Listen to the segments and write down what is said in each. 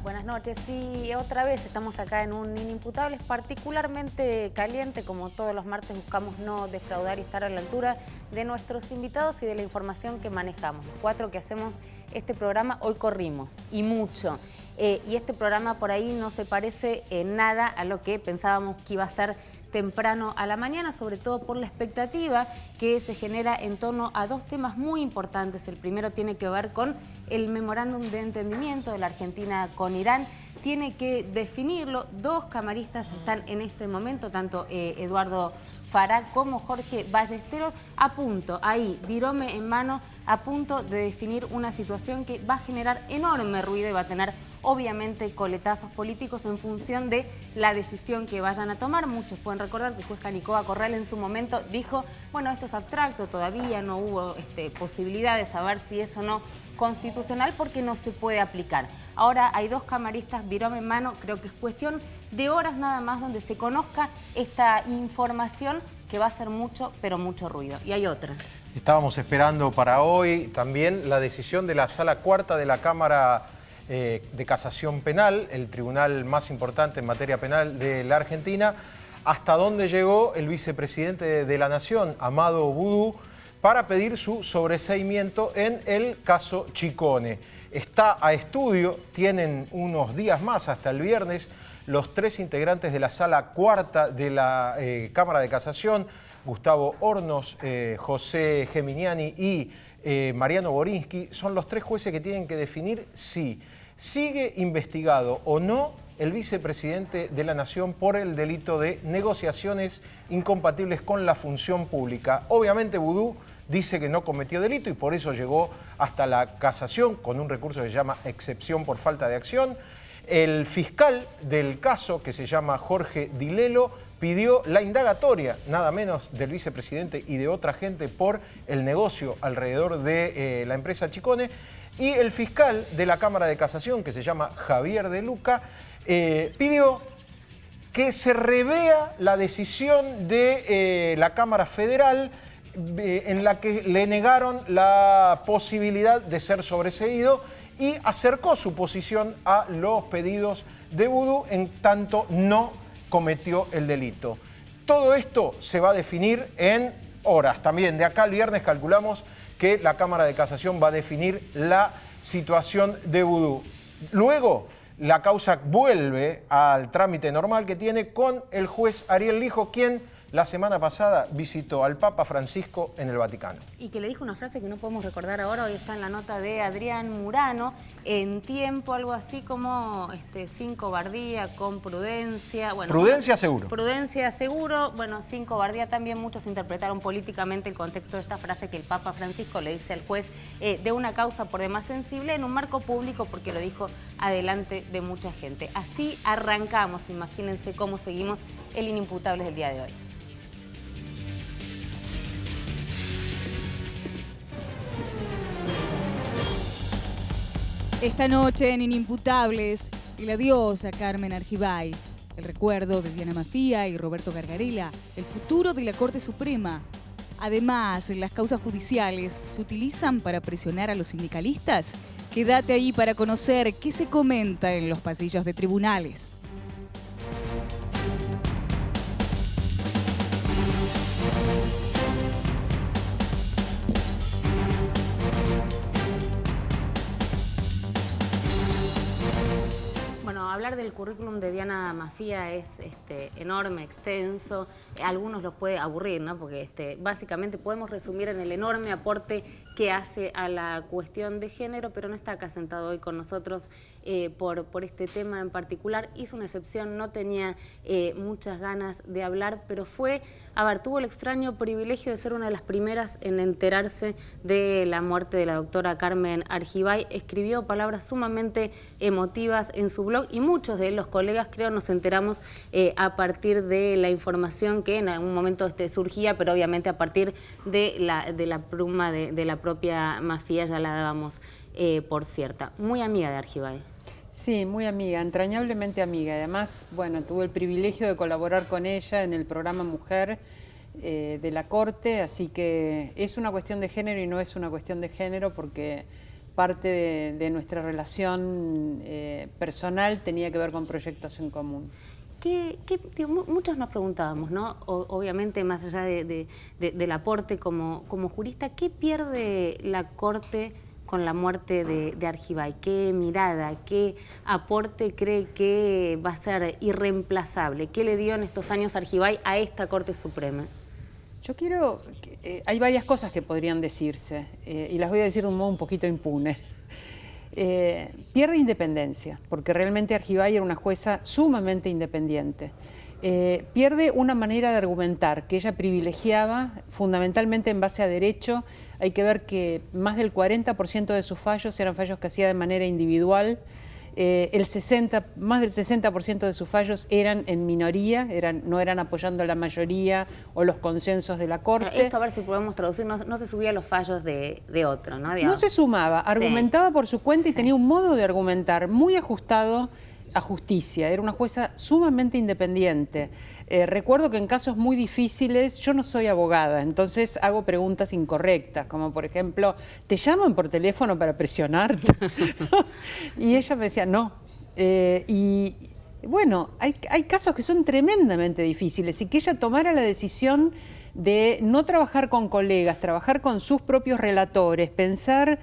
Buenas noches. Sí, otra vez estamos acá en un Inimputables particularmente caliente. Como todos los martes buscamos no defraudar y estar a la altura de nuestros invitados y de la información que manejamos. Los cuatro que hacemos este programa hoy corrimos, y mucho. Y este programa por ahí no se parece en nada a lo que pensábamos que iba a ser temprano a la mañana, sobre todo por la expectativa que se genera en torno a dos temas muy importantes. El primero tiene que ver con el memorándum de entendimiento de la Argentina con Irán. Tiene que definirlo. Dos camaristas están en este momento, tanto Eduardo Farah como Jorge Ballesteros, a punto, ahí, virome en mano, a punto de definir una situación que va a generar enorme ruido y va a tener obviamente coletazos políticos en función de la decisión que vayan a tomar. Muchos pueden recordar que el juez Canicoba Corral en su momento dijo, bueno, esto es abstracto, todavía no hubo posibilidad de saber si es o no constitucional porque no se puede aplicar. Ahora hay dos camaristas, virome en mano, creo que es cuestión de horas nada más donde se conozca esta información que va a hacer mucho, pero mucho ruido. Y hay otra. Estábamos esperando para hoy también la decisión de la Sala Cuarta de la Cámara de Casación Penal, el tribunal más importante en materia penal de la Argentina, hasta dónde llegó el vicepresidente de la Nación, Amado Boudou, para pedir su sobreseimiento en el caso Chicone. Está a estudio, tienen unos días más, hasta el viernes, los tres integrantes de la Sala Cuarta de la Cámara de Casación, Gustavo Hornos, José Geminiani y Mariano Borinsky, son los tres jueces que tienen que definir si sigue investigado o no el vicepresidente de la Nación por el delito de negociaciones incompatibles con la función pública. Obviamente Boudou dice que no cometió delito y por eso llegó hasta la casación con un recurso que se llama excepción por falta de acción. El fiscal del caso, que se llama Jorge Dilelo, pidió la indagatoria, nada menos del vicepresidente y de otra gente, por el negocio alrededor de la empresa Chicone. Y el fiscal de la Cámara de Casación, que se llama Javier De Luca, pidió que se revea la decisión de la Cámara Federal en la que le negaron la posibilidad de ser sobreseído y acercó su posición a los pedidos de Boudou en tanto no cometió el delito. Todo esto se va a definir en horas. También de acá al viernes calculamos que la Cámara de Casación va a definir la situación de Boudou. Luego, la causa vuelve al trámite normal que tiene con el juez Ariel Lijo, quien la semana pasada visitó al Papa Francisco en el Vaticano. Y que le dijo una frase que no podemos recordar ahora, hoy está en la nota de Adrián Murano, en Tiempo, algo así como sin cobardía, con prudencia. Bueno, prudencia seguro. Prudencia seguro, bueno, sin cobardía también. Muchos interpretaron políticamente el contexto de esta frase que el Papa Francisco le dice al juez de una causa por demás sensible en un marco público porque lo dijo adelante de mucha gente. Así arrancamos, imagínense cómo seguimos el Inimputables del día de hoy. Esta noche en Inimputables, el adiós a Carmen Argibay, el recuerdo de Diana Mafía y Roberto Gargarella, el futuro de la Corte Suprema. Además, las causas judiciales se utilizan para presionar a los sindicalistas. Quédate ahí para conocer qué se comenta en los pasillos de tribunales. Hablar del currículum de Diana Mafía es enorme, extenso. Algunos los puede aburrir, ¿no? Porque básicamente podemos resumir en el enorme aporte que hace a la cuestión de género, pero no está acá sentado hoy con nosotros por este tema en particular. Hizo una excepción, no tenía muchas ganas de hablar, pero tuvo el extraño privilegio de ser una de las primeras en enterarse de la muerte de la doctora Carmen Argibay. Escribió palabras sumamente emotivas en su blog y muchos de los colegas, creo, nos enteramos a partir de la información que en algún momento surgía, pero obviamente a partir de la pluma de la propia Mafía ya la dábamos por cierta. Muy amiga de Argibay. Sí, muy amiga, entrañablemente amiga. Además, bueno, tuve el privilegio de colaborar con ella en el programa Mujer de la Corte, así que es una cuestión de género y no es una cuestión de género porque parte de nuestra relación personal tenía que ver con proyectos en común. Muchos nos preguntábamos, ¿no? Obviamente, más allá del aporte como jurista, ¿qué pierde la Corte con la muerte de Argibay? ¿Qué mirada, qué aporte cree que va a ser irreemplazable? ¿Qué le dio en estos años Argibay a esta Corte Suprema? Yo quiero... hay varias cosas que podrían decirse, y las voy a decir de un modo un poquito impune. Pierde independencia, porque realmente Argibay era una jueza sumamente independiente. Pierde una manera de argumentar que ella privilegiaba fundamentalmente en base a derecho. Hay que ver que más del 40% de sus fallos eran fallos que hacía de manera individual. Más del 60% de sus fallos eran en minoría, no eran apoyando a la mayoría o los consensos de la Corte. Esto, a ver si podemos traducir, no se subía a los fallos de otro, ¿no? No se sumaba, argumentaba por su cuenta y tenía un modo de argumentar muy ajustado a justicia. Era una jueza sumamente independiente. Recuerdo que en casos muy difíciles, yo no soy abogada, entonces hago preguntas incorrectas, como por ejemplo, ¿te llaman por teléfono para presionarte? Y ella me decía, no. Y bueno, hay casos que son tremendamente difíciles y que ella tomara la decisión de no trabajar con colegas, trabajar con sus propios relatores, pensar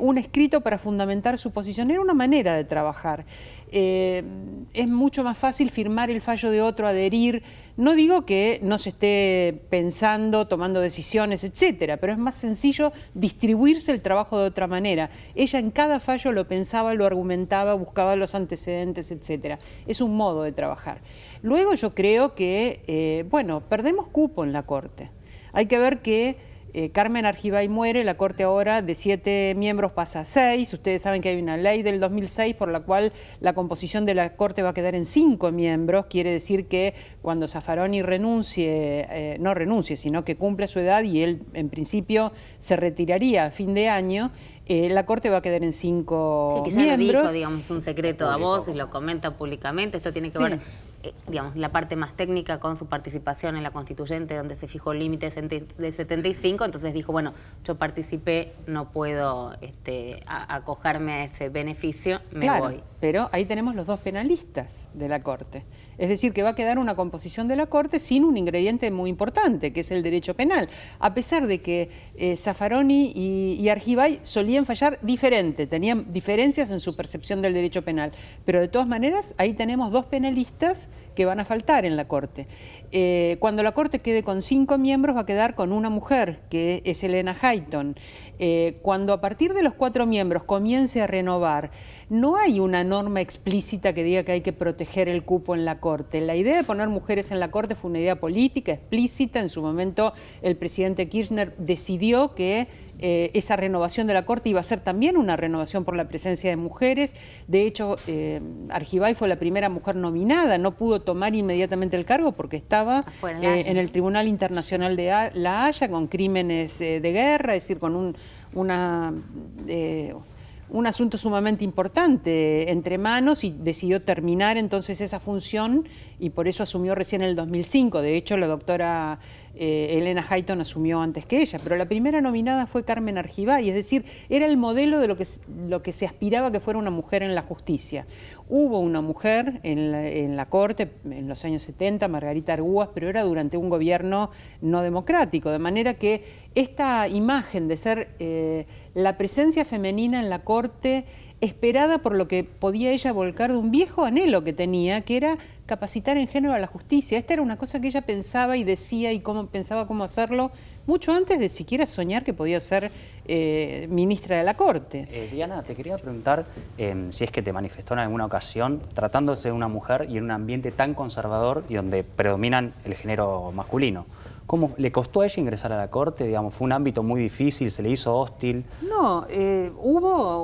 un escrito para fundamentar su posición, era una manera de trabajar. Es mucho más fácil firmar el fallo de otro, adherir. No digo que no se esté pensando, tomando decisiones, etcétera, pero es más sencillo distribuirse el trabajo de otra manera. Ella en cada fallo lo pensaba, lo argumentaba, buscaba los antecedentes, etcétera. Es un modo de trabajar. Luego yo creo que, bueno, perdemos cupo en la Corte. Hay que ver que Carmen Argibay muere, la Corte ahora de 7 miembros pasa a 6. Ustedes saben que hay una ley del 2006 por la cual la composición de la Corte va a quedar en 5 miembros. Quiere decir que cuando Zaffaroni renuncie, no renuncie, sino que cumple su edad y él en principio se retiraría a fin de año, la Corte va a quedar en 5 que ya miembros. lo dijo, digamos, un secreto a voz y lo comenta públicamente. Esto tiene que ver, digamos, la parte más técnica con su participación en la Constituyente, donde se fijó el límite de 75, entonces dijo, bueno, yo participé, no puedo acogerme a ese beneficio, me voy. Pero ahí tenemos los 2 penalistas de la Corte. Es decir, que va a quedar una composición de la Corte sin un ingrediente muy importante, que es el derecho penal. A pesar de que Zaffaroni y Argibay solían fallar diferente, tenían diferencias en su percepción del derecho penal, pero de todas maneras ahí tenemos 2 penalistas que van a faltar en la Corte. Cuando la Corte quede con 5 miembros va a quedar con una mujer, que es Elena Hayton. Cuando a partir de los 4 miembros comience a renovar, no hay una norma explícita que diga que hay que proteger el cupo en la Corte. La idea de poner mujeres en la Corte fue una idea política explícita. En su momento el presidente Kirchner decidió que esa renovación de la Corte iba a ser también una renovación por la presencia de mujeres. De hecho, Argibay fue la primera mujer nominada, no pudo tomar inmediatamente el cargo porque estaba en el Tribunal Internacional de La Haya con crímenes de guerra, es decir, con un asunto sumamente importante entre manos, y decidió terminar entonces esa función y por eso asumió recién en el 2005. De hecho, la doctora Elena Hayton asumió antes que ella, pero la primera nominada fue Carmen Argibay, es decir, era el modelo de lo que se aspiraba que fuera una mujer en la justicia. Hubo una mujer en la Corte en los años 70, Margarita Argúas, pero era durante un gobierno no democrático, de manera que esta imagen de ser la presencia femenina en la Corte, esperada por lo que podía ella volcar de un viejo anhelo que tenía, que era capacitar en género a la justicia. Esta era una cosa que ella pensaba y decía y pensaba cómo hacerlo mucho antes de siquiera soñar que podía ser ministra de la Corte. Diana, te quería preguntar si es que te manifestó en alguna ocasión, tratándose de una mujer y en un ambiente tan conservador y donde predominan el género masculino. ¿Cómo le costó a ella ingresar a la Corte? Digamos, ¿fue un ámbito muy difícil? ¿Se le hizo hostil? No,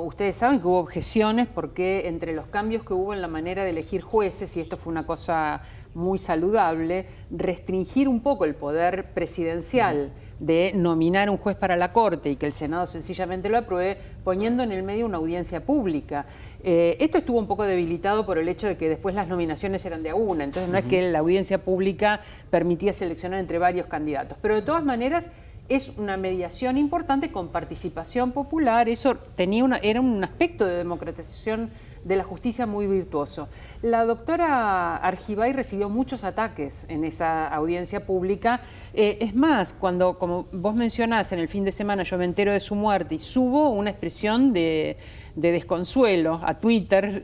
ustedes saben que hubo objeciones porque entre los cambios que hubo en la manera de elegir jueces, y esto fue una cosa muy saludable, restringir un poco el poder presidencial de nominar un juez para la Corte y que el Senado sencillamente lo apruebe, poniendo en el medio una audiencia pública. Esto estuvo un poco debilitado por el hecho de que después las nominaciones eran de a una, entonces no es que la audiencia pública permitía seleccionar entre varios candidatos, pero de todas maneras es una mediación importante con participación popular, eso era un aspecto de democratización de la justicia muy virtuoso. La doctora Argibay recibió muchos ataques en esa audiencia pública. Es más, cuando, como vos mencionás, en el fin de semana yo me entero de su muerte y subo una expresión de desconsuelo a Twitter,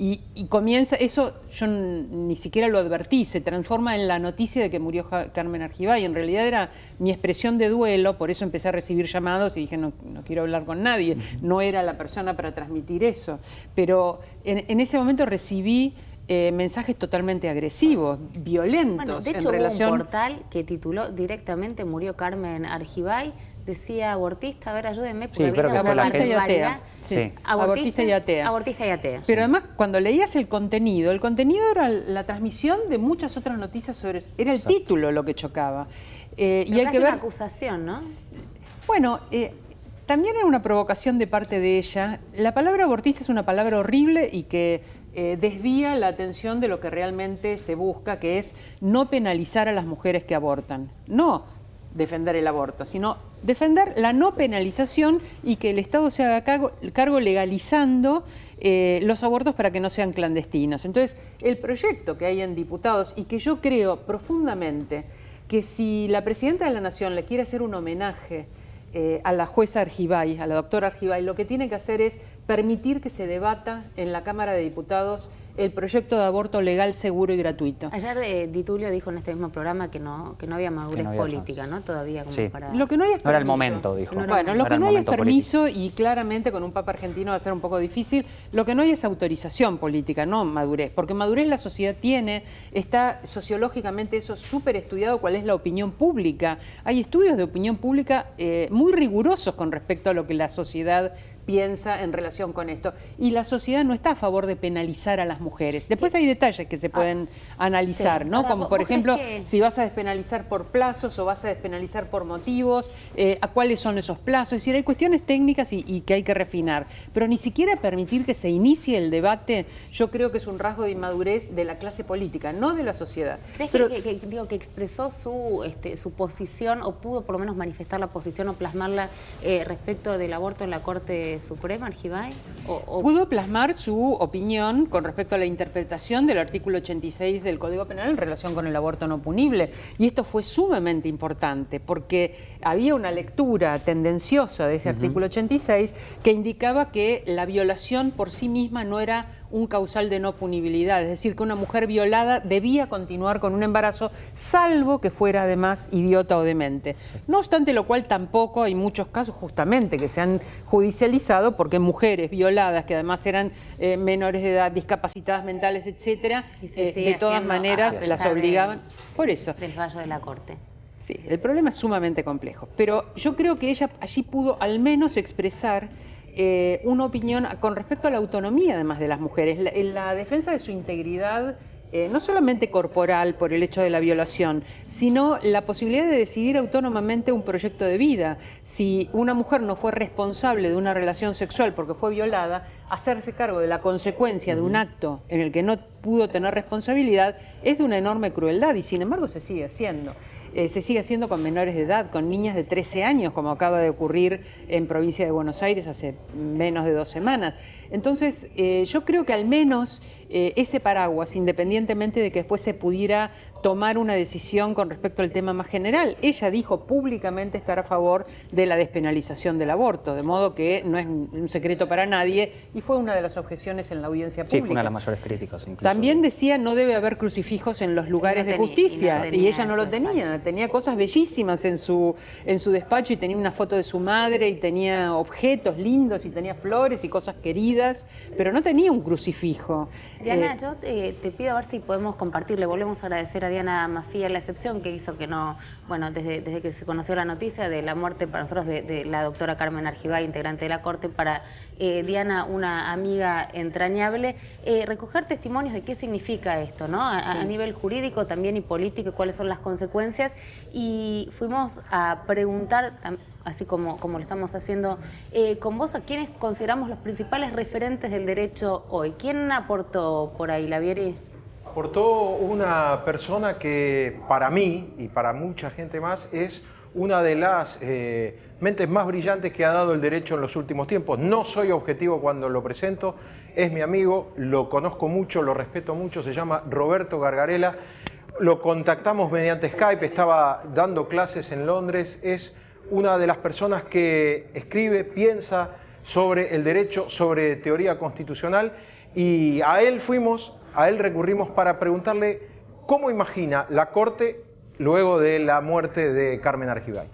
y comienza, eso yo ni siquiera lo advertí, se transforma en la noticia de que murió Carmen Argibay. En realidad era mi expresión de duelo, por eso empecé a recibir llamados y dije no quiero hablar con nadie, no era la persona para transmitir eso. Pero en ese momento recibí mensajes totalmente agresivos, violentos. Bueno, de hecho, hubo un portal que tituló directamente "Murió Carmen Argibay", decía abortista, a ver, ayúdenme. Sí, creo que fue la gente. Y atea. Sí. Abortista y atea. Abortista y atea. Pero además, cuando leías el contenido era la transmisión de muchas otras noticias sobre... Era el título lo que chocaba. Y hay que ver una acusación, ¿no? Bueno, también era una provocación de parte de ella. La palabra abortista es una palabra horrible y que desvía la atención de lo que realmente se busca, que es no penalizar a las mujeres que abortan. No defender el aborto, sino defender la no penalización y que el Estado se haga cargo legalizando los abortos para que no sean clandestinos. Entonces, el proyecto que hay en diputados y que yo creo profundamente que si la Presidenta de la Nación le quiere hacer un homenaje a la jueza Argibay, a la doctora Argibay, lo que tiene que hacer es permitir que se debata en la Cámara de Diputados el proyecto de aborto legal, seguro y gratuito. Ayer Di Tulio dijo en este mismo programa que no había madurez política, ¿no? Todavía como para... Lo que no hay es permiso. No era el momento, dijo. Bueno, lo que no hay es permiso y claramente con un papa argentino va a ser un poco difícil. Lo que no hay es autorización política, no madurez, porque madurez la sociedad tiene, está sociológicamente eso súper estudiado, cuál es la opinión pública. Hay estudios de opinión pública muy rigurosos con respecto a lo que la sociedad piensa en relación con esto. Y la sociedad no está a favor de penalizar a las mujeres. Después hay detalles que se pueden analizar, ¿no? Ahora, como por ejemplo, si vas a despenalizar por plazos o vas a despenalizar por motivos, a cuáles son esos plazos. Es decir, hay cuestiones técnicas y que hay que refinar. Pero ni siquiera permitir que se inicie el debate, yo creo que es un rasgo de inmadurez de la clase política, no de la sociedad. ¿Crees que expresó su posición, o pudo por lo menos manifestar la posición o plasmarla respecto del aborto en la Corte Suprema, Argibay? Pudo plasmar su opinión con respecto a la interpretación del artículo 86 del Código Penal en relación con el aborto no punible. Y esto fue sumamente importante porque había una lectura tendenciosa de ese artículo 86 que indicaba que la violación por sí misma no era un causal de no punibilidad, es decir, que una mujer violada debía continuar con un embarazo, salvo que fuera además idiota o demente. Sí. No obstante lo cual tampoco hay muchos casos justamente que se han judicializado porque mujeres violadas, que además eran menores de edad, discapacitadas mentales, etcétera, de todas maneras las obligaban. Por eso. Del fallo de la Corte. Sí, el problema es sumamente complejo, pero yo creo que ella allí pudo al menos expresar una opinión con respecto a la autonomía además de las mujeres, la defensa de su integridad, no solamente corporal por el hecho de la violación, sino la posibilidad de decidir autónomamente un proyecto de vida. Si una mujer no fue responsable de una relación sexual porque fue violada, hacerse cargo de la consecuencia de un acto en el que no pudo tener responsabilidad es de una enorme crueldad y sin embargo se sigue haciendo. Se sigue haciendo con menores de edad, con niñas de 13 años, como acaba de ocurrir en provincia de Buenos Aires hace menos de 2 semanas. Entonces, yo creo que al menos ese paraguas, independientemente de que después se pudiera tomar una decisión con respecto al tema más general, ella dijo públicamente estar a favor de la despenalización del aborto, de modo que no es un secreto para nadie y fue una de las objeciones en la audiencia pública. Sí, fue una de las mayores críticas incluso. También decía no debe haber crucifijos en los lugares de justicia y ella no lo tenía. Tenía cosas bellísimas en su despacho y tenía una foto de su madre y tenía objetos lindos y tenía flores y cosas queridas, pero no tenía un crucifijo. Diana, yo te pido a ver si podemos compartirle, volvemos a agradecer a Diana Mafía la excepción que hizo que no, bueno, desde que se conoció la noticia de la muerte para nosotros de la doctora Carmen Argibay, integrante de la Corte, para Diana una amiga entrañable, recoger testimonios de qué significa esto, ¿no? A nivel jurídico también y político, y cuáles son las consecuencias. Y fuimos a preguntar, así como lo estamos haciendo con vos, a quienes consideramos los principales referentes del derecho hoy. ¿Quién aportó por ahí, Lavieri? Aportó una persona que para mí y para mucha gente más es una de las mentes más brillantes que ha dado el derecho en los últimos tiempos. No soy objetivo cuando lo presento, es mi amigo, lo conozco mucho, lo respeto mucho, se llama Roberto Gargarella. Lo contactamos mediante Skype, estaba dando clases en Londres, es una de las personas que escribe, piensa sobre el derecho, sobre teoría constitucional, y a él recurrimos para preguntarle cómo imagina la Corte luego de la muerte de Carmen Argibay.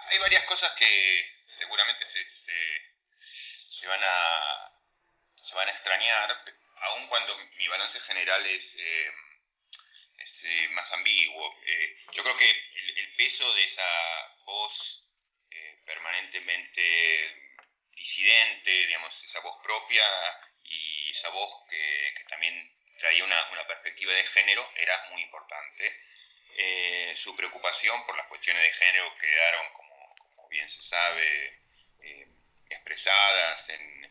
Hay varias cosas que seguramente se van a extrañar, aun cuando mi balance general es más ambiguo. Yo creo que el peso de esa voz permanentemente disidente, digamos, esa voz propia y esa voz que también traía una perspectiva de género era muy importante. Su preocupación por las cuestiones de género quedaron, como bien se sabe, expresadas en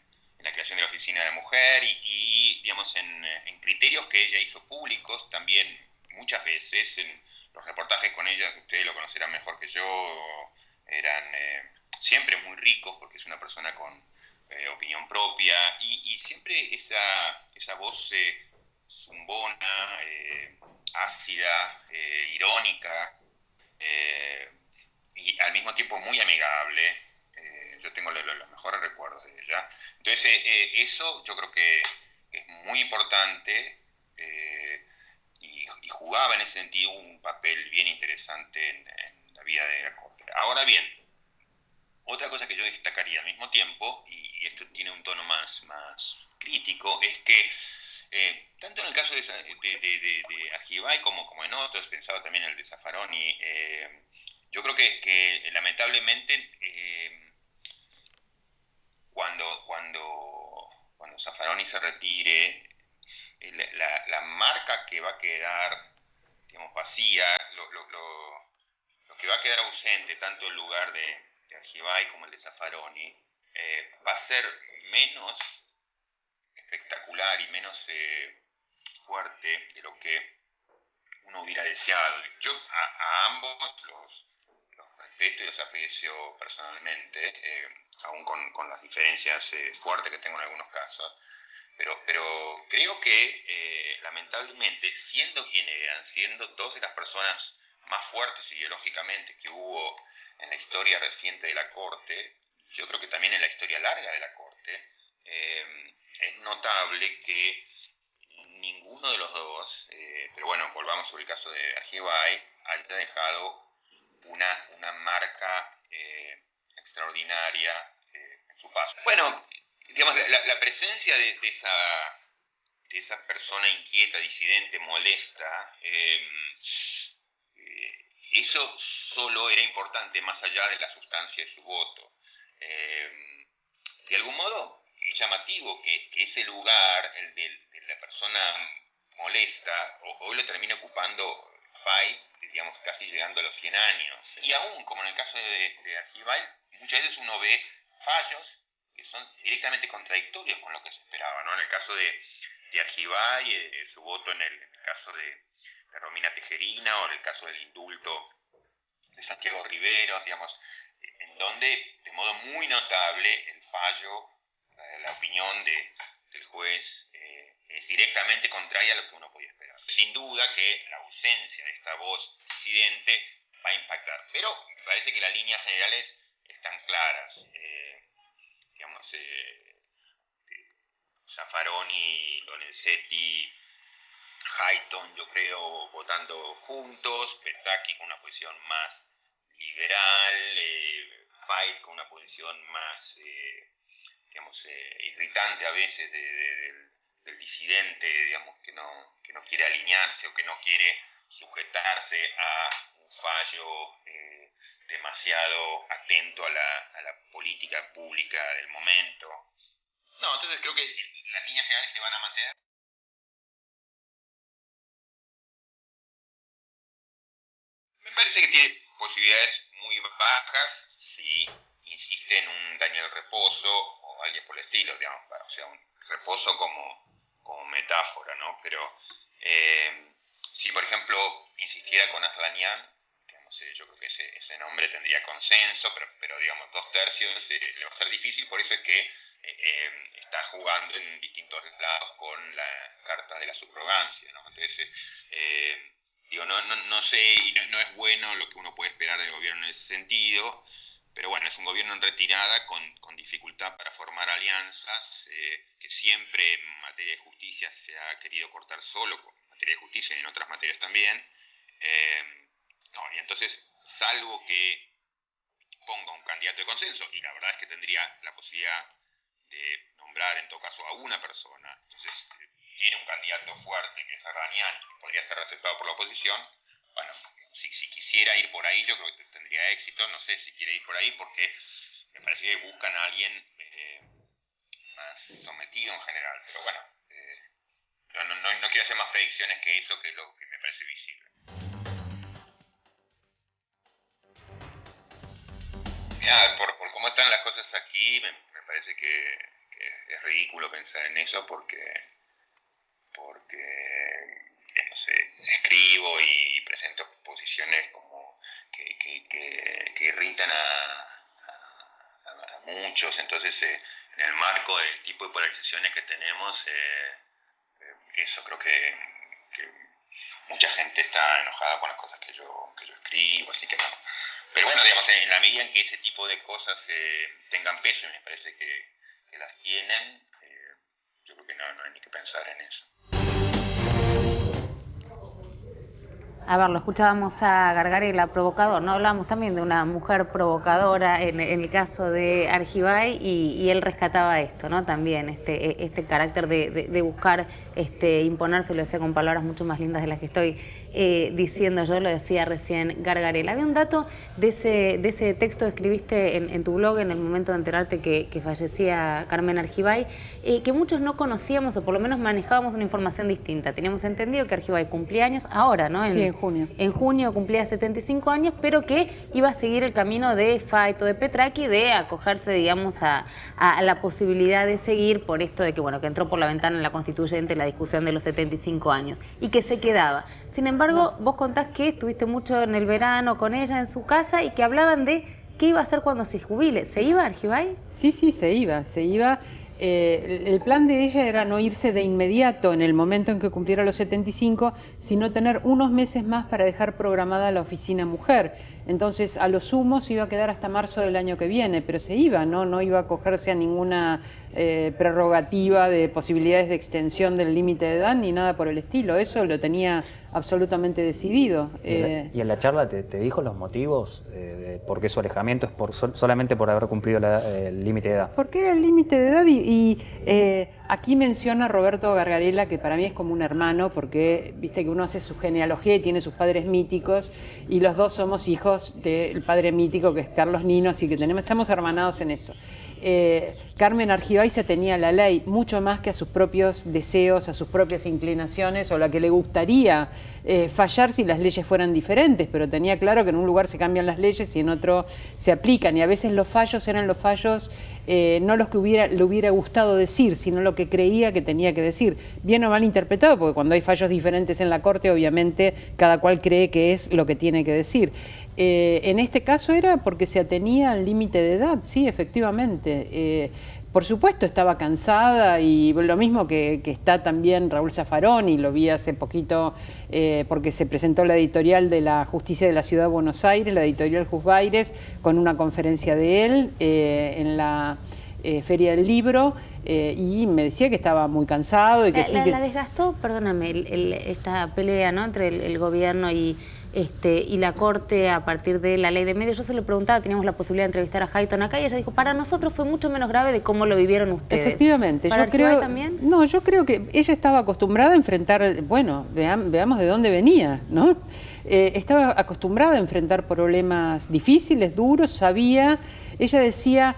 la creación de la Oficina de la Mujer y digamos, en criterios que ella hizo públicos también muchas veces. En los reportajes con ella, ustedes lo conocerán mejor que yo, eran siempre muy ricos porque es una persona con opinión propia y siempre esa voz zumbona, ácida, irónica y al mismo tiempo muy amigable. Yo tengo los mejores recuerdos de ella. Entonces eso yo creo que es muy importante y jugaba en ese sentido un papel bien interesante en la vida de la Corte. Ahora bien, otra cosa que yo destacaría al mismo tiempo, y esto tiene un tono más crítico, es que tanto en el caso de Argibay como en otros, pensaba también en el de Zaffaroni, yo creo que lamentablemente cuando Zaffaroni se retire, la marca que va a quedar, digamos, vacía, lo que va a quedar ausente, tanto el lugar de Argibay como el de Zaffaroni, va a ser menos espectacular y menos fuerte de lo que uno hubiera deseado. Yo a ambos los respeto y los aprecio personalmente, aún con las diferencias fuertes que tengo en algunos casos, pero creo que lamentablemente, siendo quienes eran, siendo dos de las personas más fuertes ideológicamente que hubo en la historia reciente de la Corte, yo creo que también en la historia larga de la Corte, es notable que ninguno de los dos, pero bueno, volvamos sobre el caso de Argibay, haya dejado una marca extraordinaria en su paso. Bueno, digamos, la presencia de esa persona inquieta, disidente, molesta, eso solo era importante más allá de la sustancia de su voto. De algún modo es llamativo que ese lugar, el de la persona molesta, hoy lo termina ocupando Fay, digamos, casi llegando a los 100 años. Y aún, como en el caso de Argibay, muchas veces uno ve fallos que son directamente contradictorios con lo que se esperaba, ¿no? En el caso de Argibay, su voto en el caso de Romina Tejerina, o en el caso del indulto de Santiago Riveros, digamos, en donde de modo muy notable el fallo, la opinión del juez es directamente contraria a lo que uno podía esperar. Sin duda que la ausencia de esta voz disidente va a impactar, pero me parece que las líneas generales están claras. Digamos, Zaffaroni, Lorenzetti, Hayton, yo creo, votando juntos, Petracchi con una posición más liberal, Fay con una posición más, digamos, irritante a veces del disidente, digamos, que no quiere alinearse o que no quiere sujetarse a un fallo demasiado atento a la política pública del momento. No, entonces creo que las líneas generales se van a mantener. Me parece que tiene posibilidades muy bajas si insiste en un Daniel Reposo o alguien por el estilo, digamos, o sea, un Reposo como como metáfora, ¿no? Pero si, por ejemplo, insistiera con Aslanian, yo creo que ese nombre tendría consenso, pero digamos, 2/3 le va a ser difícil, por eso es que está jugando en distintos lados con las cartas de la subrogancia, ¿no? Entonces, digo, no sé, y no es bueno lo que uno puede esperar del gobierno en ese sentido, pero bueno, es un gobierno en retirada con dificultad para formar alianzas, que siempre en materia de justicia se ha querido cortar solo con materia de justicia y en otras materias también. Y entonces, salvo que ponga un candidato de consenso, y la verdad es que tendría la posibilidad de nombrar en todo caso a una persona, entonces tiene un candidato fuerte que es Aslanian y podría ser aceptado por la oposición, bueno, si quisiera ir por ahí yo creo que tendría éxito, no sé si quiere ir por ahí porque me parece que buscan a alguien más sometido en general, pero bueno, no quiero hacer más predicciones que eso, que es lo que me parece visible. Mirá, por cómo están las cosas aquí, me parece que es ridículo pensar en eso porque no sé, escribo y presento posiciones como que irritan a muchos, entonces en el marco del tipo de polarizaciones que tenemos, eso creo que mucha gente está enojada con las cosas que yo escribo, así que no. Pero bueno, digamos, en la medida en que ese tipo de cosas tengan peso, y me parece que las tienen, yo creo que no hay ni que pensar en eso. A ver, lo escuchábamos a Gargarela, provocador, ¿no? Hablábamos también de una mujer provocadora en el caso de Argibay y él rescataba esto, ¿no? También este carácter de buscar imponerse, lo decía con palabras mucho más lindas de las que estoy diciendo yo, lo decía recién Gargarela. Había un dato de ese texto que escribiste en tu blog en el momento de enterarte que fallecía Carmen Argibay, que muchos no conocíamos o por lo menos manejábamos una información distinta. Teníamos entendido que Argibay cumplía años ahora, ¿no? Sí, en junio. En junio cumplía 75 años, pero que iba a seguir el camino de Faito, de Petraki, de acogerse, digamos, a la posibilidad de seguir por esto de que, bueno, que entró por la ventana en la constituyente la discusión de los 75 años y que se quedaba. Sin embargo, vos contás que estuviste mucho en el verano con ella en su casa y que hablaban de qué iba a hacer cuando se jubile. ¿Se iba Argibay? Sí, se iba. El plan de ella era no irse de inmediato en el momento en que cumpliera los 75, sino tener unos meses más para dejar programada la oficina mujer. Entonces, a lo sumo se iba a quedar hasta marzo del año que viene, pero se iba, no iba a acogerse a ninguna prerrogativa de posibilidades de extensión del límite de edad ni nada por el estilo. Eso lo tenía absolutamente decidido. ¿Y en la charla te dijo los motivos de por qué su alejamiento es solamente por haber cumplido el límite de edad? Porque era el límite de edad y aquí menciona a Roberto Gargarela, que para mí es como un hermano, porque viste que uno hace su genealogía y tiene sus padres míticos, y los dos somos hijos del padre mítico que es Carlos Nino, así que estamos hermanados en eso. Carmen Argibay se tenía a la ley mucho más que a sus propios deseos, a sus propias inclinaciones o la que le gustaría fallar si las leyes fueran diferentes, pero tenía claro que en un lugar se cambian las leyes y en otro se aplican, y a veces los fallos eran los fallos no los que le hubiera gustado decir, sino lo que creía que tenía que decir, bien o mal interpretado, porque cuando hay fallos diferentes en la Corte obviamente cada cual cree que es lo que tiene que decir. En este caso era porque se atenía al límite de edad, sí, efectivamente. Por supuesto estaba cansada, y lo mismo que está también Raúl Zaffaroni, lo vi hace poquito porque se presentó la editorial de la Justicia de la Ciudad de Buenos Aires, la editorial Jusbaires, con una conferencia de él en la Feria del Libro, y me decía que estaba muy cansado y que la desgastó, perdóname, esta pelea, ¿no?, entre el gobierno y la Corte a partir de la ley de medios. Yo se lo preguntaba, teníamos la posibilidad de entrevistar a Hayton acá y ella dijo, para nosotros fue mucho menos grave de cómo lo vivieron ustedes. Efectivamente. ¿Para yo creo también? No, yo creo que ella estaba acostumbrada a enfrentar, bueno, veamos de dónde venía, ¿no? Estaba acostumbrada a enfrentar problemas difíciles, duros, sabía, ella decía,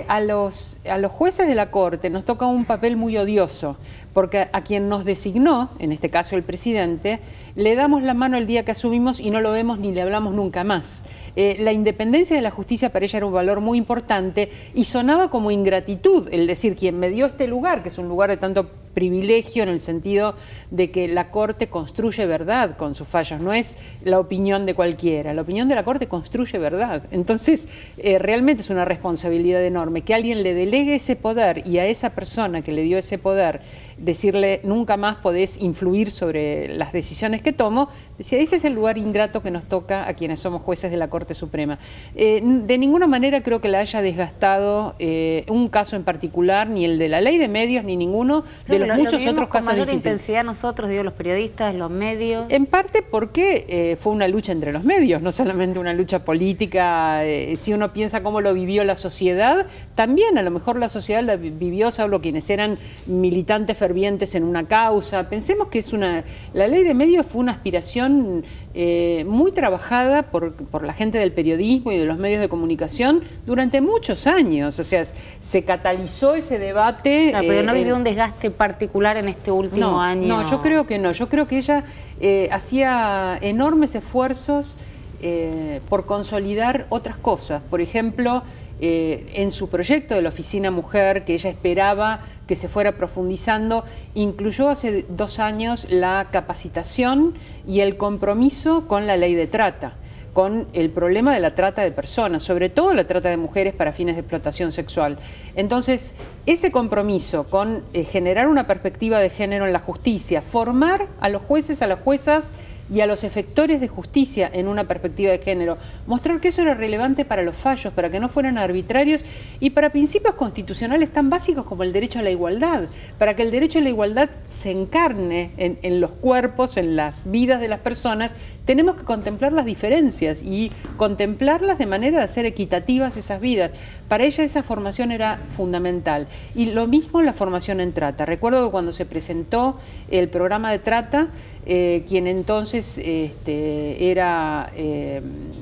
a los jueces de la Corte nos toca un papel muy odioso, porque a quien nos designó, en este caso el presidente, le damos la mano el día que asumimos y no lo vemos ni le hablamos nunca más. La independencia de la justicia para ella era un valor muy importante y sonaba como ingratitud el decir, quien me dio este lugar, que es un lugar de tanto privilegio en el sentido de que la Corte construye verdad con sus fallos, no es la opinión de cualquiera, la opinión de la Corte construye verdad. Entonces, realmente es una responsabilidad enorme que alguien le delegue ese poder y a esa persona que le dio ese poder decirle nunca más podés influir sobre las decisiones que tomo. Decía, ese es el lugar ingrato que nos toca a quienes somos jueces de la Corte Suprema. De ninguna manera creo que la haya desgastado un caso en particular, ni el de la ley de medios, ni ninguno de los muchos otros casos con mayor difíciles. intensidad nosotros, digo, los periodistas, los medios. En parte porque fue una lucha entre los medios, no solamente una lucha política. Si uno piensa cómo lo vivió la sociedad, también a lo mejor la sociedad la vivió, salvo quienes eran militantes fervientes en una causa. Pensemos que la ley de medios fue una aspiración muy trabajada por la gente del periodismo y de los medios de comunicación durante muchos años. O sea, se catalizó ese debate. No, pero no vivió un desgaste particular en este último año. No, yo creo que no. Yo creo que ella hacía enormes esfuerzos por consolidar otras cosas. Por ejemplo, en su proyecto de la Oficina Mujer, que ella esperaba que se fuera profundizando, incluyó hace 2 años la capacitación y el compromiso con la ley de trata, con el problema de la trata de personas, sobre todo la trata de mujeres para fines de explotación sexual. Entonces, ese compromiso con generar una perspectiva de género en la justicia, formar a los jueces, a las juezas y a los efectores de justicia en una perspectiva de género, mostrar que eso era relevante para los fallos, para que no fueran arbitrarios y para principios constitucionales tan básicos como el derecho a la igualdad, para que el derecho a la igualdad se encarne en los cuerpos, en las vidas de las personas. Tenemos que contemplar las diferencias y contemplarlas de manera de hacer equitativas esas vidas. Para ella esa formación era fundamental. Y lo mismo la formación en trata. Recuerdo que cuando se presentó el programa de trata, quien entonces era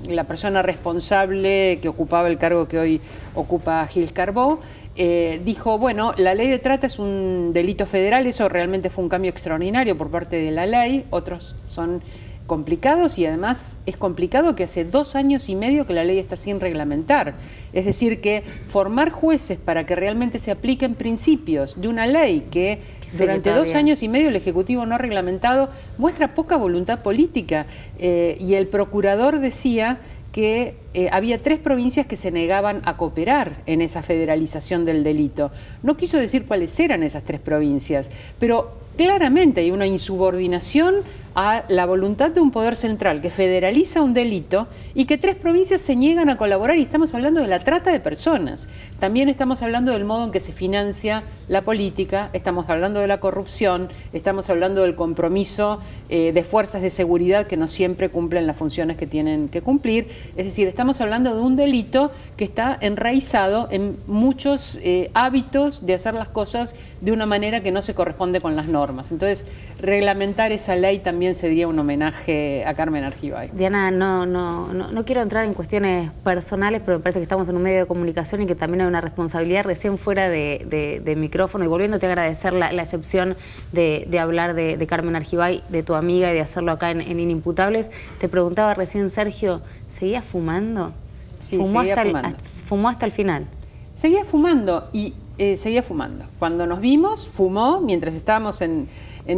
la persona responsable que ocupaba el cargo que hoy ocupa Gil Carbó, dijo, bueno, la ley de trata es un delito federal, eso realmente fue un cambio extraordinario por parte de la ley, otros son complicados y además es complicado que hace 2 años y medio que la ley está sin reglamentar. Es decir, que formar jueces para que realmente se apliquen principios de una ley que durante 2 años y medio el Ejecutivo no ha reglamentado muestra poca voluntad política. Y el procurador decía que había 3 provincias que se negaban a cooperar en esa federalización del delito. No quiso decir cuáles eran esas 3 provincias, pero claramente hay una insubordinación a la voluntad de un poder central que federaliza un delito y que 3 provincias se niegan a colaborar, y estamos hablando de la trata de personas. También estamos hablando del modo en que se financia la política, estamos hablando de la corrupción, estamos hablando del compromiso de fuerzas de seguridad que no siempre cumplen las funciones que tienen que cumplir. Es decir, estamos hablando de un delito que está enraizado en muchos hábitos de hacer las cosas de una manera que no se corresponde con las normas. Entonces, reglamentar esa ley también sería un homenaje a Carmen Argibay. Diana, no quiero entrar en cuestiones personales, pero me parece que estamos en un medio de comunicación y que también hay una responsabilidad recién fuera de micrófono, y volviéndote a agradecer la excepción de hablar de Carmen Argibay, de tu amiga, y de hacerlo acá en Inimputables. Te preguntaba recién, Sergio, ¿seguías fumando? Sí, seguía fumando. ¿Fumó hasta el final? Seguía fumando y seguía fumando. Cuando nos vimos, fumó mientras estábamos en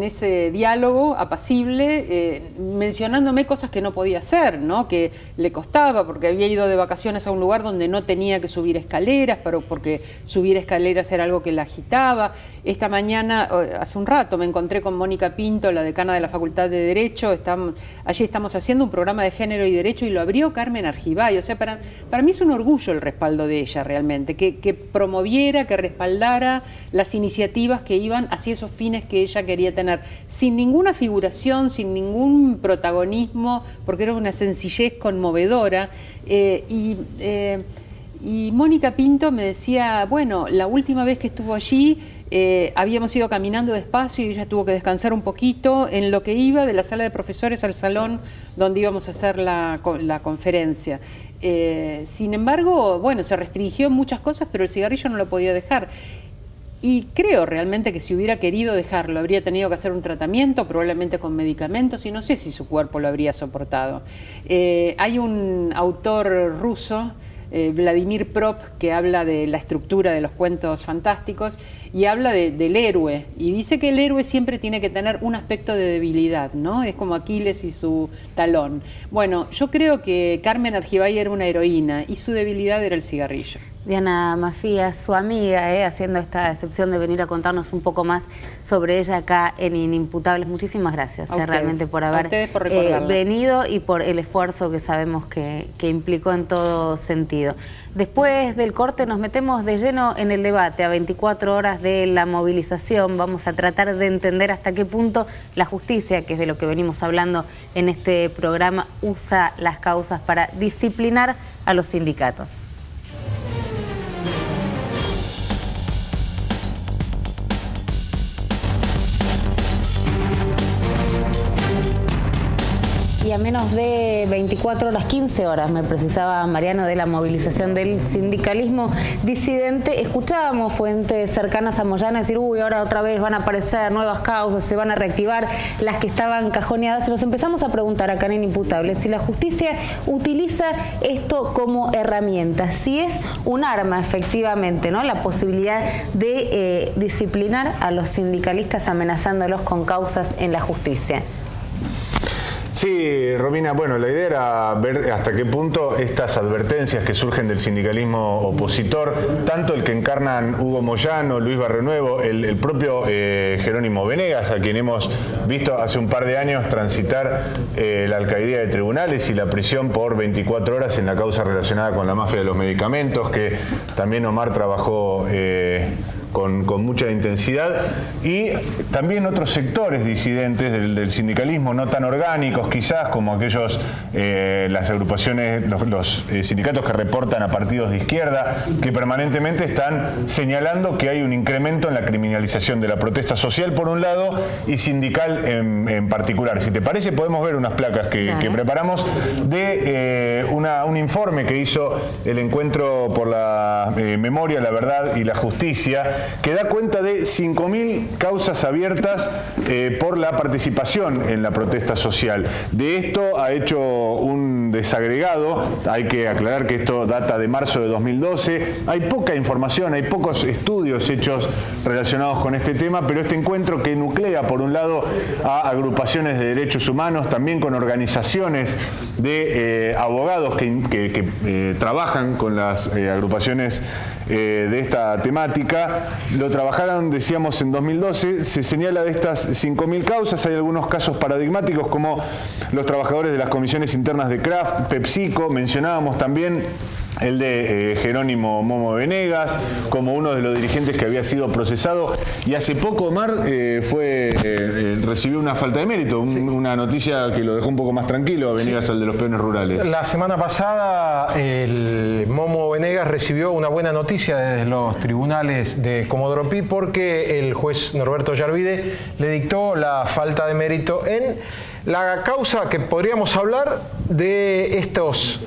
ese diálogo apacible, mencionándome cosas que no podía hacer, ¿no? Que le costaba porque había ido de vacaciones a un lugar donde no tenía que subir escaleras, pero porque subir escaleras era algo que la agitaba. Esta mañana, hace un rato, me encontré con Mónica Pinto, la decana de la Facultad de Derecho. Allí estamos haciendo un programa de género y derecho y lo abrió Carmen Argibay. O sea, para mí es un orgullo el respaldo de ella realmente, que promoviera, que respaldara las iniciativas que iban hacia esos fines que ella quería tener, sin ninguna figuración, sin ningún protagonismo, porque era una sencillez conmovedora. Y Mónica Pinto me decía, bueno, la última vez que estuvo allí habíamos ido caminando despacio y ella tuvo que descansar un poquito en lo que iba de la sala de profesores al salón donde íbamos a hacer la conferencia. Sin embargo, bueno, se restringió en muchas cosas, pero el cigarrillo no lo podía dejar. Y creo realmente que si hubiera querido dejarlo, habría tenido que hacer un tratamiento, probablemente con medicamentos, y no sé si su cuerpo lo habría soportado. Hay un autor ruso, Vladimir Prop, que habla de la estructura de los cuentos fantásticos y habla del héroe. Y dice que el héroe siempre tiene que tener un aspecto de debilidad, ¿no? Es como Aquiles y su talón. Bueno, yo creo que Carmen Argibay era una heroína y su debilidad era el cigarrillo. Diana Mafía, su amiga, haciendo esta excepción de venir a contarnos un poco más sobre ella acá en Inimputables. Muchísimas gracias realmente por haber venido y por el esfuerzo que sabemos que implicó en todo sentido. Después del corte nos metemos de lleno en el debate a 24 horas de la movilización. Vamos a tratar de entender hasta qué punto la justicia, que es de lo que venimos hablando en este programa, usa las causas para disciplinar a los sindicatos. Y a menos de 24 horas, 15 horas, me precisaba Mariano, de la movilización del sindicalismo disidente, escuchábamos fuentes cercanas a Moyano decir, uy, ahora otra vez van a aparecer nuevas causas, se van a reactivar las que estaban cajoneadas. Y nos empezamos a preguntar acá en Inimputables si la justicia utiliza esto como herramienta, si es un arma efectivamente, ¿no? La posibilidad de disciplinar a los sindicalistas amenazándolos con causas en la justicia. Sí, Romina, bueno, la idea era ver hasta qué punto estas advertencias que surgen del sindicalismo opositor, tanto el que encarnan Hugo Moyano, Luis Barrionuevo, el propio Jerónimo Venegas, a quien hemos visto hace un par de años transitar la alcaidía de tribunales y la prisión por 24 horas en la causa relacionada con la mafia de los medicamentos, que también Omar trabajó con mucha intensidad, y también otros sectores disidentes del sindicalismo, no tan orgánicos quizás como aquellos, las agrupaciones, los sindicatos que reportan a partidos de izquierda, que permanentemente están señalando que hay un incremento en la criminalización de la protesta social por un lado y sindical en particular. Si te parece, podemos ver unas placas que preparamos de un informe que hizo el Encuentro por la Memoria, la Verdad y la Justicia, que da cuenta de 5.000 causas abiertas por la participación en la protesta social. De esto ha hecho un desagregado. Hay que aclarar que esto data de marzo de 2012. Hay poca información, hay pocos estudios hechos relacionados con este tema, pero este encuentro, que nuclea por un lado a agrupaciones de derechos humanos, también con organizaciones de abogados que trabajan con las agrupaciones de esta temática, lo trabajaron, decíamos, en 2012. Se señala de estas 5.000 causas, hay algunos casos paradigmáticos como los trabajadores de las comisiones internas de Kraft, PepsiCo, mencionábamos también el de Jerónimo Momo Venegas, como uno de los dirigentes que había sido procesado, y hace poco Omar recibió una falta de mérito, una noticia que lo dejó un poco más tranquilo a Venegas, al de los peones rurales. La semana pasada el Momo Venegas recibió una buena noticia desde los tribunales de Comodoro Pi, porque el juez Norberto Yarvide le dictó la falta de mérito en la causa que podríamos hablar de estos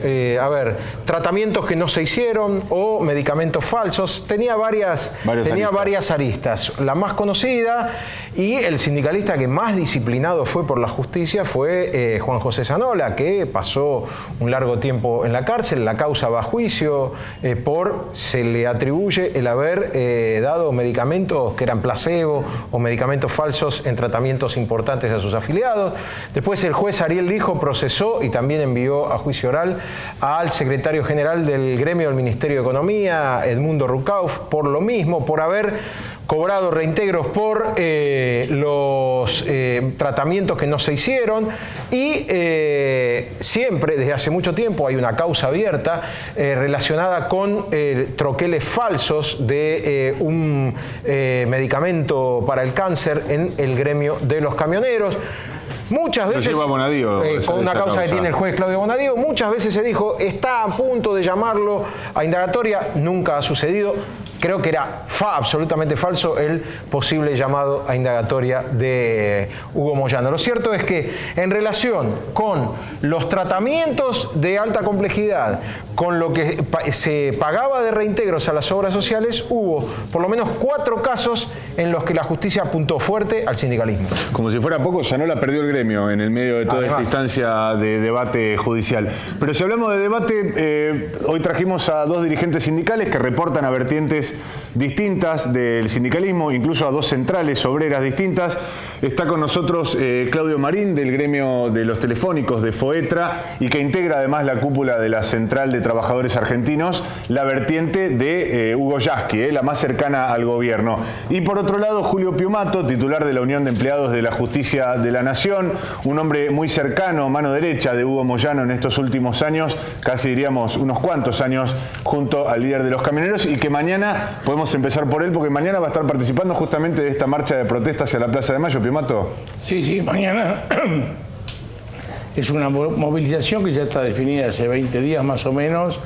tratamientos que no se hicieron o medicamentos falsos. Tenía varias aristas. La más conocida, y el sindicalista que más disciplinado fue por la justicia, fue Juan José Zanola, que pasó un largo tiempo en la cárcel. La causa va a juicio se le atribuye el haber dado medicamentos que eran placebo o medicamentos falsos en tratamientos importantes a sus afiliados. Después el juez Ariel Lijo procesó y también envió a juicio oral al secretario general del gremio del Ministerio de Economía, Edmundo Rucauf, por lo mismo, por haber cobrado reintegros por los tratamientos que no se hicieron. Y siempre, desde hace mucho tiempo, hay una causa abierta relacionada con troqueles falsos de un medicamento para el cáncer en el gremio de los camioneros. Muchas veces, Bonadío, con una causa que tiene el juez Claudio Bonadío, muchas veces se dijo, está a punto de llamarlo a indagatoria, nunca ha sucedido. creo que era absolutamente falso el posible llamado a indagatoria de Hugo Moyano. Lo cierto es que en relación con los tratamientos de alta complejidad, con lo que se pagaba de reintegros a las obras sociales, hubo por lo menos 4 casos en los que la justicia apuntó fuerte al sindicalismo. Como si fuera poco, Zanola perdió el gremio en el medio de toda esta instancia de debate judicial. Pero si hablamos de debate, hoy trajimos a 2 dirigentes sindicales que reportan a vertientes distintas del sindicalismo, incluso a 2 centrales obreras distintas. Está con nosotros Claudio Marín, del gremio de los telefónicos de FOETRA, y que integra además la cúpula de la Central de Trabajadores Argentinos, la vertiente de Hugo Yasky, la más cercana al gobierno. Y por otro lado, Julio Piumato, titular de la Unión de Empleados de la Justicia de la Nación, un hombre muy cercano, mano derecha de Hugo Moyano en estos últimos años, casi diríamos unos cuantos años, junto al líder de los camioneros, y que mañana podemos empezar por él, porque mañana va a estar participando justamente de esta marcha de protesta hacia la Plaza de Mayo. Piumato. Sí, mañana es una movilización que ya está definida hace 20 días más o menos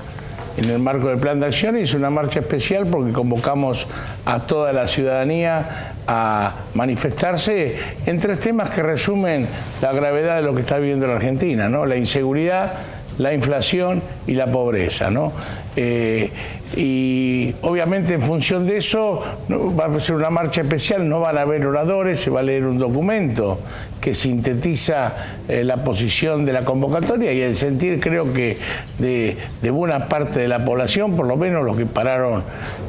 en el marco del plan de acción, y es una marcha especial porque convocamos a toda la ciudadanía a manifestarse en 3 temas que resumen la gravedad de lo que está viviendo la Argentina, ¿no? La inseguridad, la inflación y la pobreza, ¿no? Y obviamente en función de eso va a ser una marcha especial, no van a haber oradores, se va a leer un documento que sintetiza la posición de la convocatoria y el sentir, creo que de buena parte de la población, por lo menos los que pararon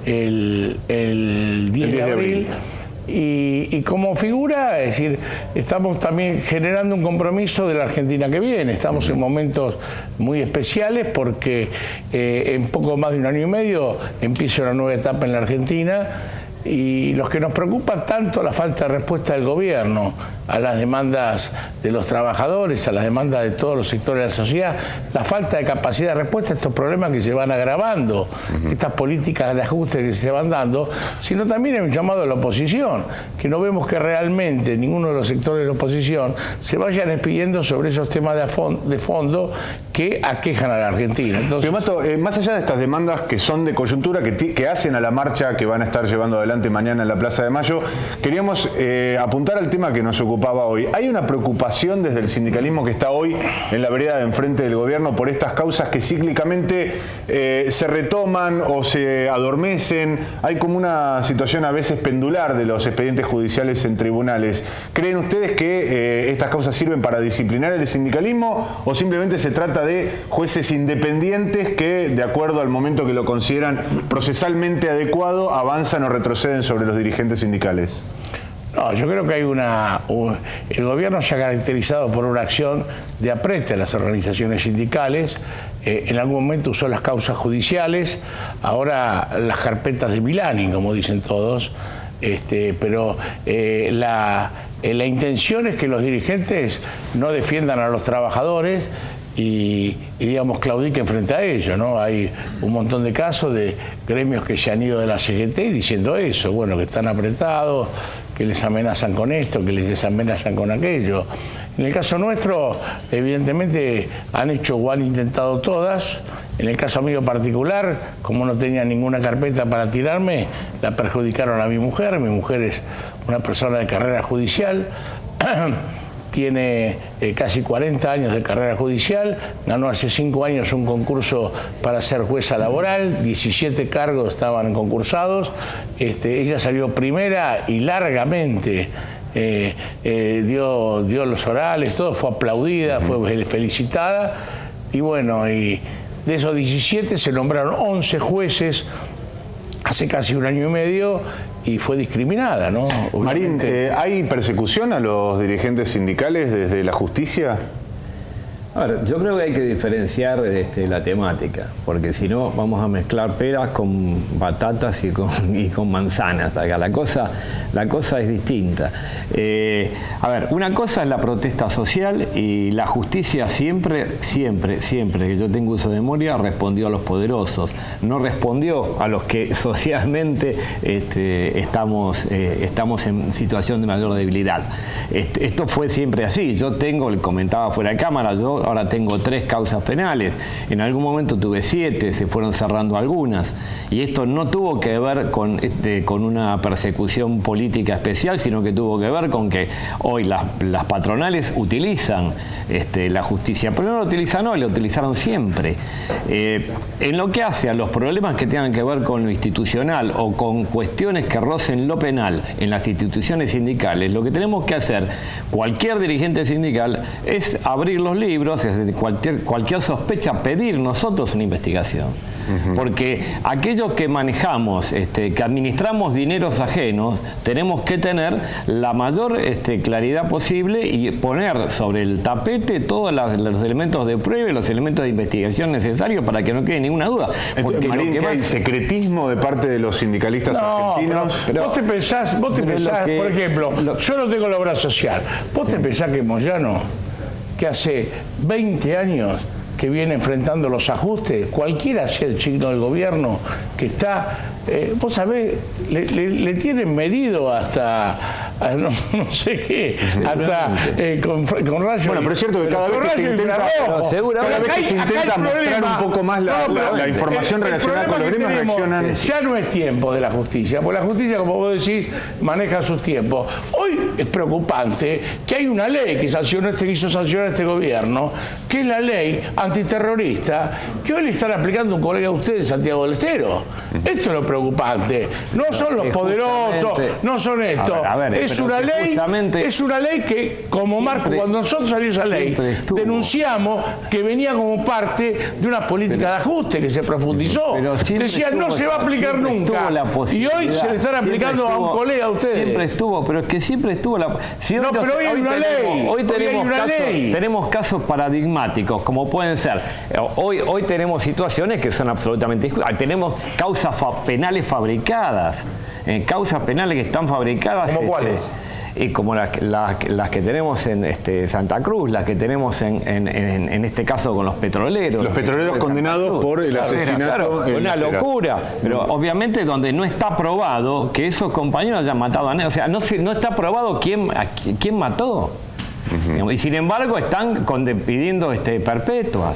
el 10 de abril. Y como figura, es decir, estamos también generando un compromiso de la Argentina que viene. Estamos en momentos muy especiales porque en poco más de 1 año y medio empieza una nueva etapa en la Argentina, y los que nos preocupa tanto la falta de respuesta del gobierno a las demandas de los trabajadores, a las demandas de todos los sectores de la sociedad, la falta de capacidad de respuesta a estos problemas que se van agravando, estas políticas de ajuste que se van dando, sino también hay un llamado a la oposición, que no vemos que realmente ninguno de los sectores de la oposición se vayan expidiendo sobre esos temas de fondo que aquejan a la Argentina. Entonces, Piumato, más allá de estas demandas que son de coyuntura, que hacen a la marcha que van a estar llevando adelante mañana en la Plaza de Mayo, queríamos apuntar al tema que nos ocupaba hoy. ¿Hay una preocupación desde el sindicalismo que está hoy en la vereda de enfrente del gobierno por estas causas que cíclicamente se retoman o se adormecen? Hay como una situación a veces pendular de los expedientes judiciales en tribunales. ¿Creen ustedes que estas causas sirven para disciplinar el sindicalismo o simplemente se trata de jueces independientes que, de acuerdo al momento que lo consideran procesalmente adecuado, avanzan o retroceden sobre los dirigentes sindicales? No, yo creo que hay el gobierno se ha caracterizado por una acción de apriete a las organizaciones sindicales. En algún momento usó las causas judiciales, ahora las carpetas de Milani, como dicen todos. Pero la intención es que los dirigentes no defiendan a los trabajadores y digamos, claudiquen frente a ellos, ¿no? Hay un montón de casos de gremios que se han ido de la CGT diciendo eso, bueno, que están apretados, que les amenazan con esto, que les amenazan con aquello. En el caso nuestro, evidentemente, han hecho o han intentado todas. En el caso mío particular, como no tenía ninguna carpeta para tirarme, la perjudicaron a mi mujer. Mi mujer es una persona de carrera judicial, tiene casi 40 años de carrera judicial, ganó hace 5 años un concurso para ser jueza laboral, 17 cargos estaban concursados, ella salió primera y largamente dio los orales, todo, fue aplaudida, fue felicitada, y bueno, y de esos 17 se nombraron 11 jueces hace casi 1 año y medio, y fue discriminada, ¿no? Marín, ¿hay persecución a los dirigentes sindicales desde la justicia? A ver, yo creo que hay que diferenciar la temática, porque si no vamos a mezclar peras con batatas y con manzanas. Acá la cosa la cosa es distinta. A ver, una cosa es la protesta social y la justicia siempre que yo tengo uso de memoria respondió a los poderosos, no respondió a los que socialmente estamos en situación de mayor debilidad. Esto fue siempre así. Yo comentaba fuera de cámara, yo ahora tengo 3 causas penales. En algún momento tuve 7, se fueron cerrando algunas. Y esto no tuvo que ver con una persecución política especial, sino que tuvo que ver con que hoy las patronales utilizan la justicia. Pero no la utilizan hoy, la utilizaron siempre. En lo que hace a los problemas que tengan que ver con lo institucional o con cuestiones que rocen lo penal en las instituciones sindicales, lo que tenemos que hacer, cualquier dirigente sindical, es abrir los libros, es decir, cualquier sospecha, pedir nosotros una investigación. Porque aquellos que manejamos, que administramos dineros ajenos, tenemos que tener la mayor claridad posible y poner sobre el tapete todos los elementos de prueba y los elementos de investigación necesarios para que no quede ninguna duda. Porque Marín, ¿hay secretismo de parte de los sindicalistas argentinos? Pero vos te pensás, por ejemplo, yo no tengo la obra social. ¿Vos te pensás que Moyano, que hace 20 años que viene enfrentando los ajustes, cualquiera sea el signo del gobierno que está, vos sabés, le tienen medido hasta, no sé qué, hasta con rayos. Bueno, pero es cierto que cada vez que se intenta mostrar un poco más la información relacionada con los gremios, reaccionan. Ya no es tiempo de la justicia, porque la justicia, como vos decís, maneja sus tiempos. Hoy es preocupante que hay una ley que hizo sancionar este gobierno, que es la ley antiterrorista, que hoy le están aplicando un colega a ustedes, Santiago del Estero. Esto es lo preocupante. No son los poderosos, no son esto. Es una ley que, como Marco, cuando nosotros salió esa ley, denunciamos que venía como parte de una política de ajuste que se profundizó. Decían, no se va a aplicar nunca. Y hoy se le están aplicando a un colega a ustedes. Siempre estuvo, pero es que siempre estuvo la... No, pero hoy hay una ley. Hoy tenemos casos paradigmáticos, como pueden ser. Hoy tenemos situaciones que son absolutamente... Tenemos causas penales fabricadas. Causas penales que están fabricadas... ¿Cómo cuáles? Como las que tenemos en Santa Cruz, las que tenemos en este caso con los petroleros. Los petroleros condenados por el asesinato. Claro, una locura. Pero obviamente donde no está probado que esos compañeros hayan matado a nadie. O sea, no está probado quién mató. Y sin embargo están pidiendo perpetuas.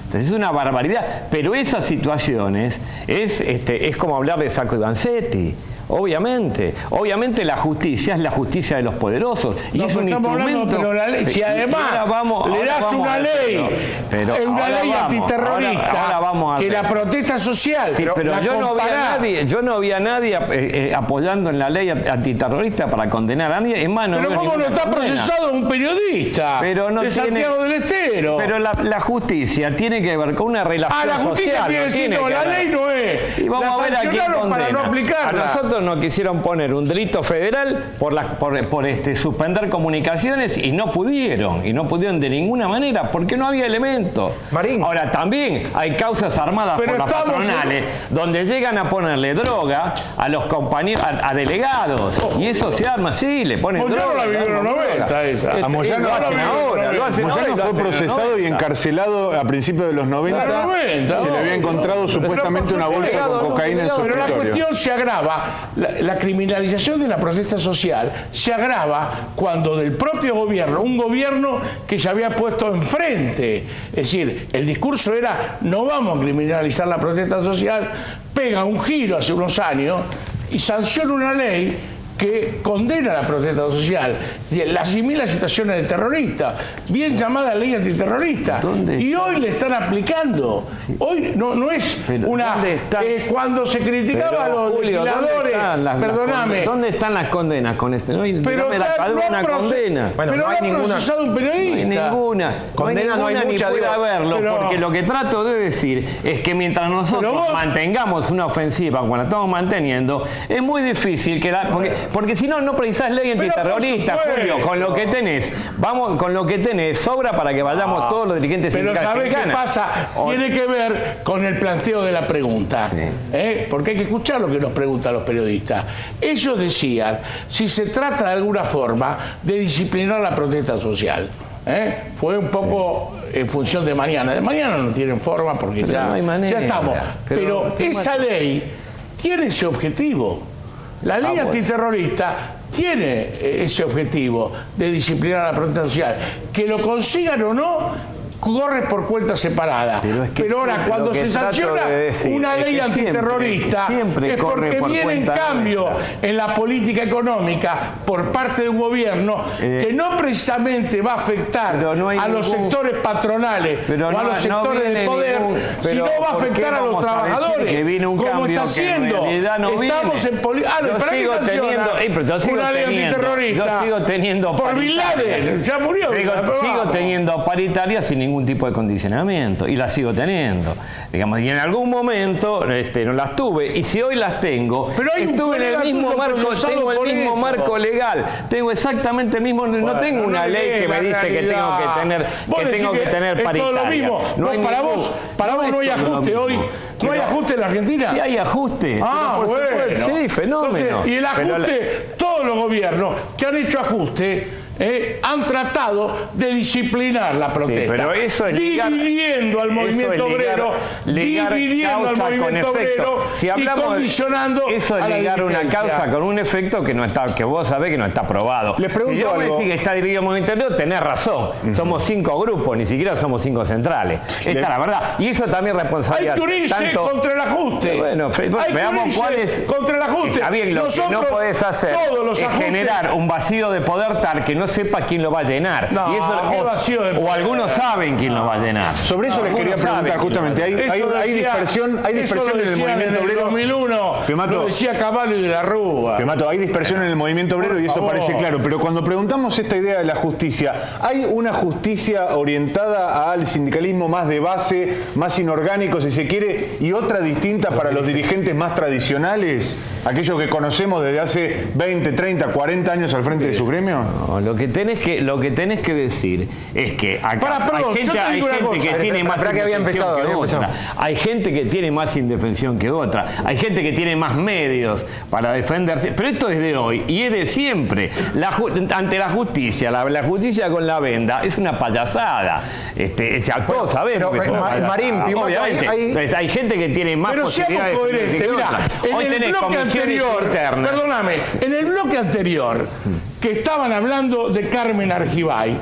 Entonces es una barbaridad. Pero esas situaciones es como hablar de Sacco y Vanzetti. Obviamente la justicia es la justicia de los poderosos y es un instrumento. Pero la ley, si además le das una ley, una ley antiterrorista, que la protesta social. Sí, pero yo no vi a nadie apoyando en la ley antiterrorista para condenar a nadie. Pero cómo no está procesado un periodista de Santiago del Estero. Pero la justicia tiene que ver con una relación social. La justicia tiene que decir, no, la ley no es. Y vamos a ver a quién condena. Para no aplicarla. No quisieron poner un delito federal por suspender comunicaciones y no pudieron de ninguna manera porque no había elementos. Marín. Ahora también hay causas armadas por las patronales donde llegan a ponerle droga a los compañeros, a delegados y eso se arma así, le ponen Moyano droga. La vivió en los 90 esa. A Moyano Moyano fue procesado y encarcelado a principios de los 90. Se le había encontrado supuestamente una bolsa con cocaína en su escritorio. Pero la cuestión se agrava. La criminalización de la protesta social se agrava cuando del propio gobierno, un gobierno que se había puesto enfrente, es decir, el discurso era no vamos a criminalizar la protesta social, pega un giro hace unos años y sanciona una ley que condena la protesta social, la asimila a situaciones de terrorista, bien llamada ley antiterrorista. Y hoy le están aplicando. Sí. Hoy no es una... cuando se criticaba a los legisladores... Perdóname. ¿Dónde están las condenas con este? Pero no condena. Bueno, pero no hay ninguna, procesado un periodista. No hay ninguna. Condena no hay mucha, ni puede haberlo, porque lo que trato de decir es que mientras nosotros mantengamos una ofensiva, cuando la estamos manteniendo, es muy difícil que porque si no, no precisás ley antiterrorista, Julio, con lo que tenés. Vamos, con lo que tenés, sobra para que vayamos todos los dirigentes sindicales. Pero ¿sabés qué pasa? Tiene que ver con el planteo de la pregunta. Sí. Porque hay que escuchar lo que nos preguntan los periodistas. Ellos decían, si se trata de alguna forma de disciplinar la protesta social. Fue un poco en función de mañana. De mañana no tienen forma porque ya, no hay manera, ya estamos. Pero esa ley tiene ese objetivo. La ley antiterrorista tiene ese objetivo de disciplinar la protesta social. Que lo consigan o no, corre por cuenta separada. Pero ahora, cuando se sanciona una ley antiterrorista, es porque viene en cambio en la política económica por parte de un gobierno que no precisamente va a afectar a los sectores patronales o a los sectores de poder, sino va a afectar a los trabajadores, como está haciendo. Estamos en política. Una ley antiterrorista. Yo sigo teniendo por Bin Laden, ya murió. Sigo teniendo paritarias sin ningún tipo de condicionamiento y las sigo teniendo, digamos, y en algún momento no las tuve, y si hoy las tengo, estuve en el mismo marco, tengo el mismo marco legal, tengo exactamente el mismo, no tengo una ley que me dice que tengo que tener paritaria. Para vos no hay ajuste hoy, no hay ajuste en la Argentina. Sí hay ajuste. Sí, fenómeno. Entonces, y el ajuste, todos los gobiernos que han hecho ajuste han tratado de disciplinar la protesta, pero eso es dividiendo al movimiento obrero, dividiendo al movimiento obrero y condicionando eso es ligar una causa con un efecto que no está, que vos sabés que no está probado. Les pregunto si yo algo. me decís que está dividido el movimiento obrero, tenés razón. Somos 5 grupos, ni siquiera somos 5 centrales. Esta es la verdad. Y eso también es responsabilidad. Hay que unirse contra el ajuste. Bueno, veamos cuál es. Contra el ajuste. Está bien, lo que no podés hacer es generar un vacío de poder tal que no sepa quién lo va a llenar. No, y eso, o algunos saben quién lo va a llenar. Sobre eso les quería preguntar justamente. Hay dispersión en el movimiento obrero. 2001 lo decía Cavallo y de la Rúa. Pemato, hay dispersión en el movimiento obrero y eso parece claro. Pero cuando preguntamos esta idea de la justicia, ¿hay una justicia orientada al sindicalismo más de base, más inorgánico si se quiere, y otra distinta para los dirigentes más tradicionales? Aquellos que conocemos desde hace 20, 30, 40 años al frente de su gremio. No, lo que tenés que decir es que acá hay gente que tiene más indefensión que otra. Hay gente que tiene más indefensión que otra. Hay gente que tiene más medios para defenderse. Pero esto es de hoy y es de siempre. Ante la justicia, la justicia con la venda es una payasada. Ya todos sabemos que es una payasada. Marín, obviamente. Hay gente que tiene más posibilidades de defenderse que otra. Hoy tenés perdóname, en el bloque anterior que estaban hablando de Carmen Argibay,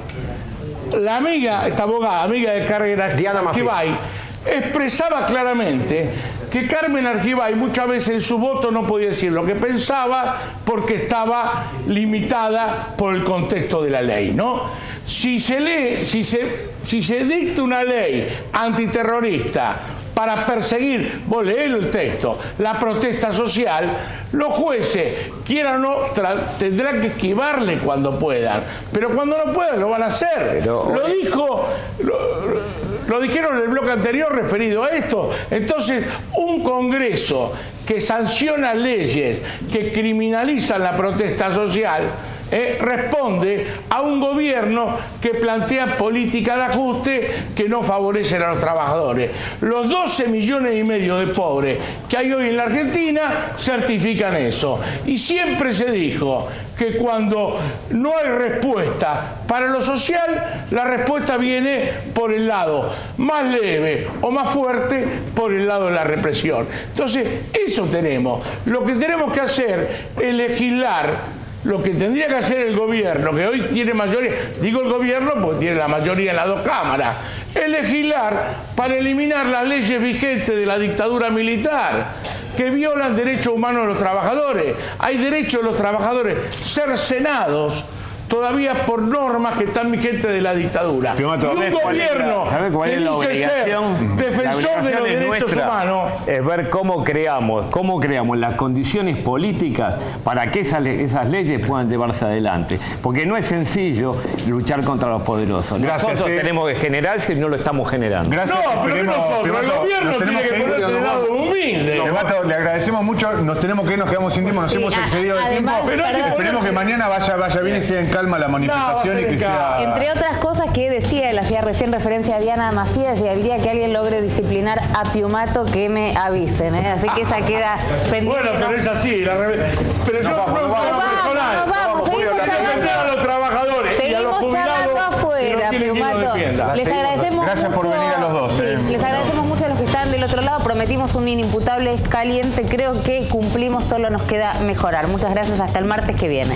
la amiga, esta abogada, amiga de Carmen Argibay, expresaba claramente que Carmen Argibay muchas veces en su voto no podía decir lo que pensaba porque estaba limitada por el contexto de la ley, ¿no? Si se dicta una ley antiterrorista para perseguir, vos leelo el texto, la protesta social, los jueces, quieran o no, tendrán que esquivarle cuando puedan, pero cuando no puedan lo van a hacer. Lo dijeron en el bloque anterior referido a esto. Entonces, un Congreso que sanciona leyes que criminalizan la protesta social responde a un gobierno que plantea política de ajuste que no favorecen a los trabajadores. Los 12,5 millones de pobres que hay hoy en la Argentina certifican eso. Y siempre se dijo que cuando no hay respuesta para lo social, la respuesta viene por el lado más leve o más fuerte, por el lado de la represión. Entonces, eso tenemos. Lo que tenemos que hacer es legislar. Lo que tendría que hacer el gobierno, que hoy tiene mayoría, digo el gobierno porque tiene la mayoría en las dos cámaras, es legislar para eliminar las leyes vigentes de la dictadura militar que violan derechos humanos de los trabajadores. Hay derechos de los trabajadores cercenados todavía por normas que están vigentes de la dictadura. Piumato, Y un gobierno que dice ser defensor de los derechos humanos. Es ver cómo creamos las condiciones políticas para que esas leyes puedan llevarse adelante. Porque no es sencillo luchar contra los poderosos. Gracias, Nosotros tenemos que generar si no lo estamos generando. Gracias. No, pero que nosotros, el gobierno tiene que ponerse del lado humilde. Piumato, le agradecemos mucho, nos tenemos que ir, nos quedamos sin tiempo, nos hemos excedido del tiempo. Pero Esperemos que mañana vaya bien y sea en calma la manifestación y que sea... Entre otras cosas que decía, él hacía recién referencia a Diana Mafía, decía, el día que alguien logre disciplinar a Piumato, que me avisen, ¿eh? Así que esa queda pendiente. Bueno, pero es así. Pero yo no personal. Vamos, seguimos a los trabajadores y a los jubilados afuera, Piumato. Les agradecemos Gracias mucho, por venir a los dos. Sí, les agradecemos mucho a los que están del otro lado. Prometimos un inimputable caliente. Creo que cumplimos, solo nos queda mejorar. Muchas gracias. Hasta el martes que viene.